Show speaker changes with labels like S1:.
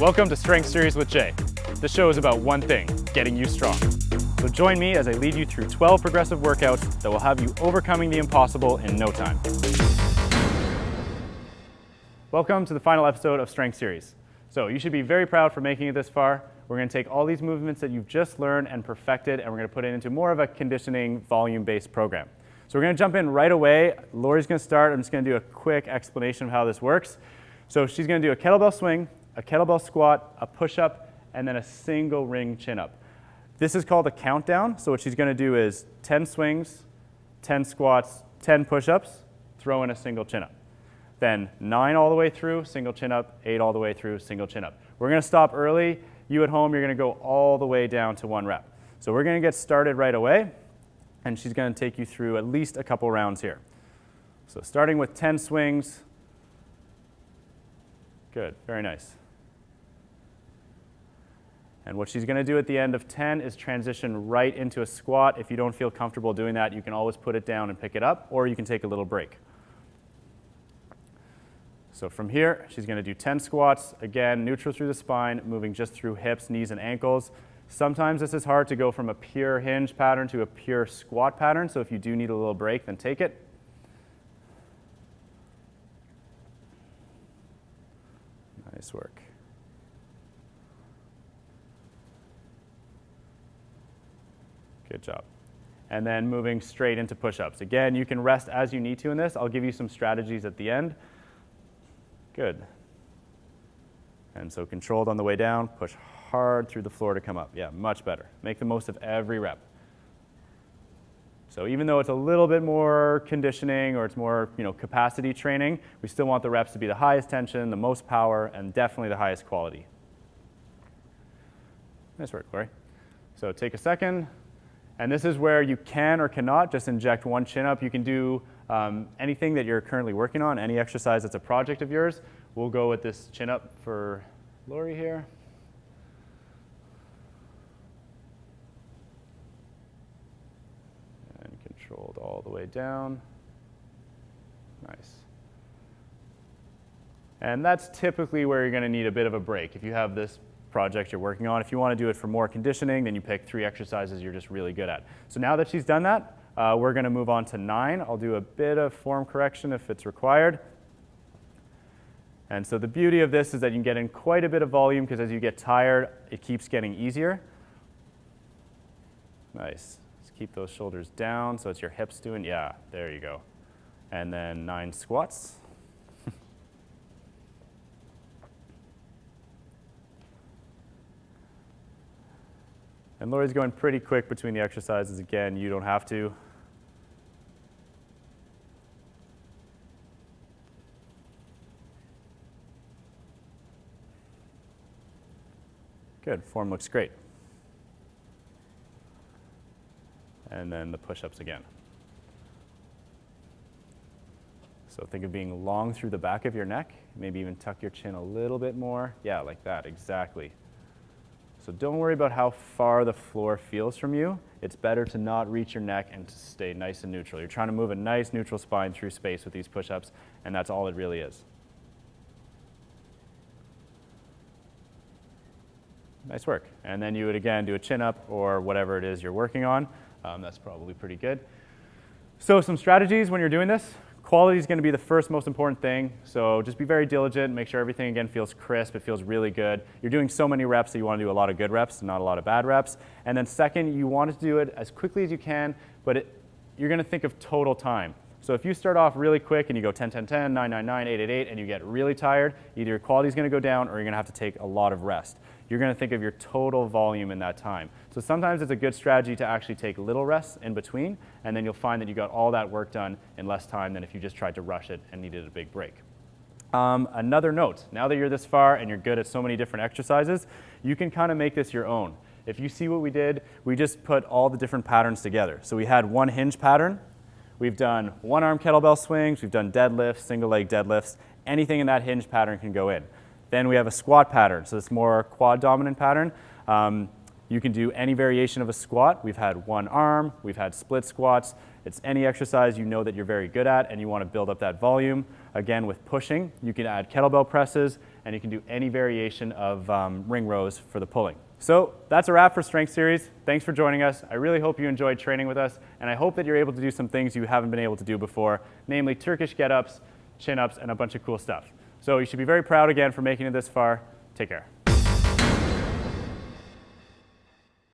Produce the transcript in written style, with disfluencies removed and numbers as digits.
S1: Welcome to Strength Series with Jay. This show is about one thing, getting you strong. So join me as I lead you through 12 progressive workouts that will have you overcoming the impossible in no time. Welcome to the final episode of Strength Series. So you should be very proud for making it this far. We're going to take all these movements that you've just learned and perfected, and we're going to put it into more of a conditioning volume-based program. So we're going to jump in right away. Lori's going to start. I'm just going to do a quick explanation of how this works. So she's going to do a kettlebell swing, a kettlebell squat, a push-up, and then a single ring chin-up. This is called a countdown. So what she's going to do is 10 swings, 10 squats, 10 push-ups, throw in a single chin-up. Then 9 all the way through, single chin-up, 8 all the way through, single chin-up. We're going to stop early. You at home, you're going to go all the way down to 1 rep. So we're going to get started right away, and she's going to take you through at least a couple rounds here. So starting with 10 swings. Good, very nice. And what she's going to do at the end of 10 is transition right into a squat. If you don't feel comfortable doing that, you can always put it down and pick it up, or you can take a little break. So from here, she's going to do 10 squats, again, neutral through the spine, moving just through hips, knees, and ankles. Sometimes this is hard to go from a pure hinge pattern to a pure squat pattern, so if you do need a little break, then take it. Nice work. Good job. And then moving straight into push-ups. Again, you can rest as you need to in this. I'll give you some strategies at the end. Good. And so controlled on the way down, push hard through the floor to come up. Yeah, much better. Make the most of every rep. So even though it's a little bit more conditioning or it's more, capacity training, we still want the reps to be the highest tension, the most power, and definitely the highest quality. Nice work, Corey. So take a second. And this is where you can or cannot just inject one chin-up. You can do anything that you're currently working on, any exercise that's a project of yours. We'll go with this chin-up for Lori here. And controlled all the way down. Nice. And that's typically where you're going to need a bit of a break. If you have this project you're working on. If you want to do it for more conditioning, then you pick 3 exercises you're just really good at. So now that she's done that, we're going to move on to 9. I'll do a bit of form correction if it's required. And so the beauty of this is that you can get in quite a bit of volume because as you get tired, it keeps getting easier. Nice. Just keep those shoulders down so it's your hips doing, yeah, there you go. And then 9 squats. And Lori's going pretty quick between the exercises. Again, you don't have to. Good, form looks great. And then the push-ups again. So think of being long through the back of your neck. Maybe even tuck your chin a little bit more. Yeah, like that, exactly. So don't worry about how far the floor feels from you. It's better to not reach your neck and to stay nice and neutral. You're trying to move a nice neutral spine through space with these push-ups, and that's all it really is. Nice work. And then you would again do a chin-up or whatever it is you're working on. That's probably pretty good. So some strategies when you're doing this. Quality is going to be the first most important thing, so just be very diligent, make sure everything again feels crisp, it feels really good. You're doing so many reps that you want to do a lot of good reps, not a lot of bad reps. And then second, you want to do it as quickly as you can, but you're going to think of total time. So if you start off really quick and you go 10, 10, 10, 9, 9, 9, 8, 8, 8, and you get really tired, either your quality is going to go down or you're going to have to take a lot of rest. You're going to think of your total volume in that time. So sometimes it's a good strategy to actually take little rests in between, and then you'll find that you got all that work done in less time than if you just tried to rush it and needed a big break. Another note, now that you're this far and you're good at so many different exercises, you can kind of make this your own. If you see what we did, we just put all the different patterns together. So we had one hinge pattern. We've done one arm kettlebell swings. We've done deadlifts, single leg deadlifts. Anything in that hinge pattern can go in. Then we have a squat pattern, so it's more quad dominant pattern. You can do any variation of a squat. We've had one arm, we've had split squats. It's any exercise you know that you're very good at and you want to build up that volume. Again, with pushing, you can add kettlebell presses and you can do any variation of ring rows for the pulling. So that's a wrap for Strength Series. Thanks for joining us. I really hope you enjoyed training with us, and I hope that you're able to do some things you haven't been able to do before, namely Turkish get-ups, chin-ups, and a bunch of cool stuff. So you should be very proud again for making it this far. Take care.